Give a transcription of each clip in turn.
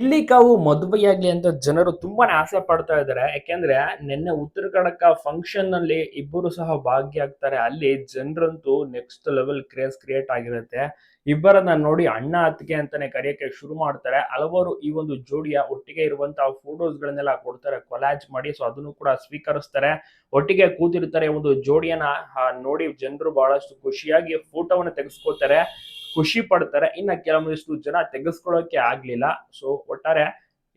ಇಲ್ಲಿ ಕಾವು ಮದುವೆಯಾಗ್ಲಿ ಅಂತ ಜನರು ತುಂಬಾನೇ ಆಸೆ ಪಡ್ತಾ ಇದ್ದಾರೆ. ಯಾಕೆಂದ್ರೆ ನಿನ್ನೆ ಉತ್ತರ ಕನ್ನಡಕ ಫಂಕ್ಷನ್ ನಲ್ಲಿ ಇಬ್ಬರು ಸಹ ಭಾಗಿಯಾಗ್ತಾರೆ. ಅಲ್ಲಿ ಜನರಂತೂ ನೆಕ್ಸ್ಟ್ ಲೆವೆಲ್ ಕ್ರೇಜ್ ಕ್ರಿಯೇಟ್ ಆಗಿರುತ್ತೆ. ಇಬ್ಬರನ್ನ ನೋಡಿ ಅಣ್ಣ ಅತ್ತಿಗೆ ಅಂತಾನೆ ಕರೆಯಕ್ಕೆ ಶುರು ಮಾಡ್ತಾರೆ. ಹಲವಾರು ಈ ಒಂದು ಜೋಡಿಯ ಒಟ್ಟಿಗೆ ಇರುವಂತಹ ಫೋಟೋಸ್ ಗಳನ್ನೆಲ್ಲ ಕೊಡ್ತಾರೆ ಕೊಲಾಜ್ ಮಾಡಿ. ಸೊ ಅದನ್ನು ಕೂಡ ಸ್ವೀಕರಿಸ್ತಾರೆ. ಒಟ್ಟಿಗೆ ಕೂತಿರ್ತಾರೆ. ಒಂದು ಜೋಡಿಯನ್ನ ನೋಡಿ ಜನರು ಬಹಳಷ್ಟು ಖುಷಿಯಾಗಿ ಫೋಟೋವನ್ನ ತೆಗೆಸ್ಕೊತಾರೆ. ಖುಷಿ ಪಡ್ತಾರೆ. ಇನ್ನ ಕೆಲವೊಂದಿಷ್ಟು ಜನ ತೆಗೆಸ್ಕೊಳ್ಳೋಕೆ ಆಗ್ಲಿಲ್ಲ. ಸೊ ಒಟ್ಟಾರೆ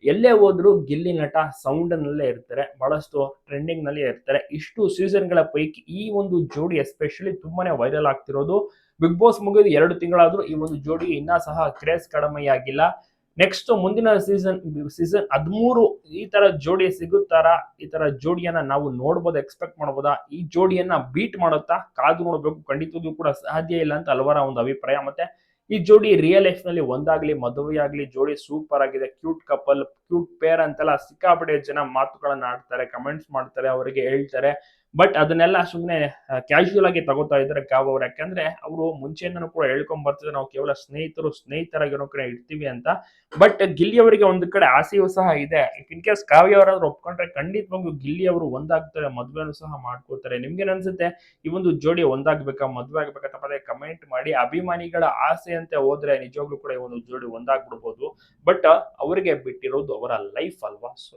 ಎಲ್ಲೇ ಹೋದ್ರು ಗಿಲ್ಲಿ ನಟ ಸೌಂಡ್ ನಲ್ಲೇ ಇರ್ತಾರೆ. ಬಹಳಷ್ಟು ಟ್ರೆಂಡಿಂಗ್ ನಲ್ಲಿ ಇರ್ತಾರೆ. ಇಷ್ಟು ಸೀಸನ್ ಗಳ ಪೈಕಿ ಈ ಒಂದು ಜೋಡಿ ಎಸ್ಪೆಷಲಿ ತುಂಬಾನೇ ವೈರಲ್ ಆಗ್ತಿರೋದು. ಬಿಗ್ ಬಾಸ್ ಮುಗಿದು 2 ತಿಂಗಳಾದ್ರೂ ಈ ಒಂದು ಜೋಡಿ ಇನ್ನ ಸಹ ಕ್ರೇಜ್ ಕಡಿಮೆಯಾಗಿಲ್ಲ. ನೆಕ್ಸ್ಟ್ ಮುಂದಿನ ಸೀಸನ್ 13 ಈ ತರ ಜೋಡಿ ಸಿಗುತ್ತಾರ? ಈ ತರ ಜೋಡಿಯನ್ನ ನಾವು ನೋಡ್ಬೋದು, ಎಕ್ಸ್ಪೆಕ್ಟ್ ಮಾಡ್ಬೋದಾ? ಈ ಜೋಡಿಯನ್ನ ಬೀಟ್ ಮಾಡುತ್ತಾ? ಕಾದು ನೋಡ್ಬೇಕು. ಖಂಡಿತವಾಗ್ಲೂ ಕೂಡ ಸಾಧ್ಯ ಇಲ್ಲ ಅಂತ ಹಲವರ ಒಂದು ಅಭಿಪ್ರಾಯ. ಮತ್ತೆ ಈ ಜೋಡಿ ರಿಯಲ್ ಲೈಫ್ ನಲ್ಲಿ ಒಂದಾಗ್ಲಿ, ಮದುವೆ ಆಗ್ಲಿ, ಜೋಡಿ ಸೂಪರ್ ಆಗಿದೆ. ಕ್ಯೂಟ್ ಕಪಲ್, ಕ್ಯೂಟ್ ಪೇರ್ ಅಂತೆಲ್ಲ ಸಿಕ್ಕಾಪಟ್ಟೆ ಜನ ಮಾತುಗಳನ್ನ ಆಡ್ತಾರೆ, ಕಮೆಂಟ್ಸ್ ಮಾಡ್ತಾರೆ, ಅವರಿಗೆ ಹೇಳ್ತಾರೆ. ಬಟ್ ಅದನ್ನೆಲ್ಲ ಸುಮ್ಮನೆ ಕ್ಯಾಶುಯಲ್ ಆಗಿ ತಗೋತಾ ಇದ್ದಾರೆ ಕಾವ್ ಅವ್ರು. ಯಾಕಂದ್ರೆ ಅವರು ಮುಂಚೆಯಿಂದನೂ ಕೂಡ ಹೇಳ್ಕೊಂಡ್ ಬರ್ತಿದ್ರೆ ನಾವು ಕೇವಲ ಸ್ನೇಹಿತರಾಗಿರೋ ಕಡೆ ಇರ್ತೀವಿ ಅಂತ. ಬಟ್ ಗಿಲ್ಲಿ ಅವರಿಗೆ ಒಂದು ಕಡೆ ಆಸೆಯೂ ಸಹ ಇದೆ. ಇನ್ ಕೇಸ್ ಕಾವ್ಯ ಅವರಾದ್ರೂ ಒಪ್ಕೊಂಡ್ರೆ ಖಂಡಿತವಾಗ್ಲೂ ಗಿಲ್ಲಿ ಅವರು ಒಂದಾಗ್ತಾರೆ, ಮದ್ವೆನೂ ಸಹ ಮಾಡ್ಕೋತಾರೆ. ನಿಮ್ಗೇನ್ ಅನ್ಸುತ್ತೆ? ಈ ಒಂದು ಜೋಡಿ ಒಂದಾಗ್ಬೇಕಾ, ಮದ್ವೆ ಆಗ್ಬೇಕಾ? ತಪ್ಪದೆ ಕಮೆಂಟ್ ಮಾಡಿ. ಅಭಿಮಾನಿಗಳ ಆಸೆಯಂತೆ ಹೋದ್ರೆ ನಿಜವಾಗ್ಲೂ ಕೂಡ ಈ ಒಂದು ಜೋಡಿ ಒಂದಾಗ್ಬಿಡ್ಬೋದು. ಬಟ್ ಅವರಿಗೆ ಬಿಟ್ಟಿರೋದು ಅವರ ಲೈಫ್ ಅಲ್ವಾ? ಸೊ